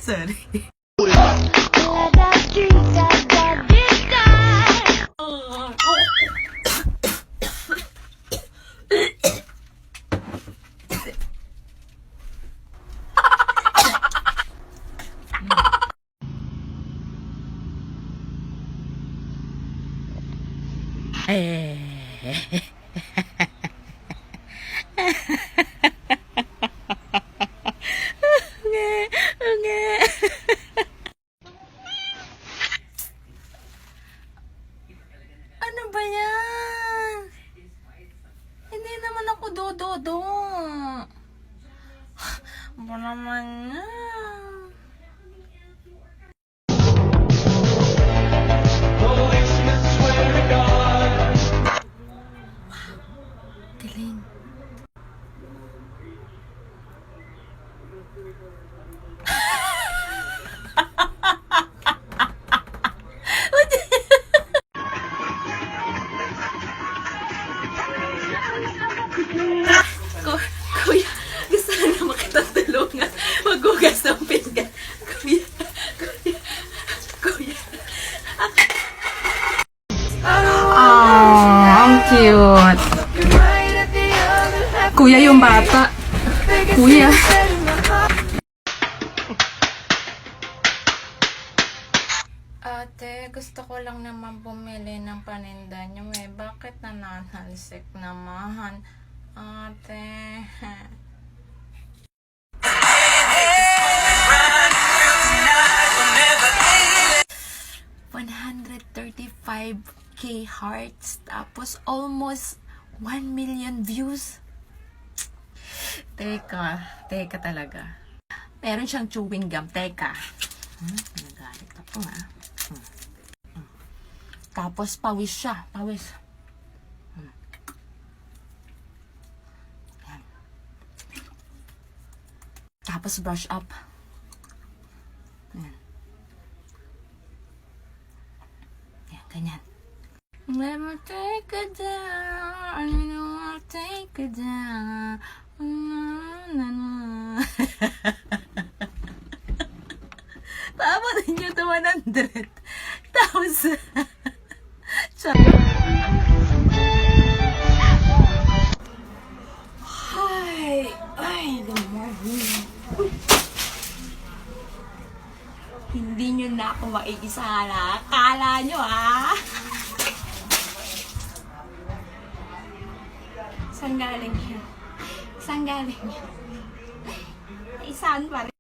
Sorry. Ano ba yan? Hindi naman ako dododo. Ba naman yan? Galing. Kuya, gusto na naman kitang tulungan. Maghugas ng pinggan. Kuya, kuya, kuya. Ang cute. Kuya yung bata. Kuya. Ate, gusto ko lang naman bumili ng paninda niyo eh. Bakit nananalsik naman? Ate. $135K hearts. Tapos almost 1 million views. Teka talaga. Meron siyang chewing gum. Teka. Nagalit ako ha. Tapos pawis siya. Pawis. Tapos brush up. Yan. Yan, ganyan. Let me take it down. You know I'll take it down. Papanin nyo ito 100,000. Ay, good morning. Hindi nyo na ako maikisala. Kala nyo ha? Saan galing yan? Saan galing yan? Isaan pa rin.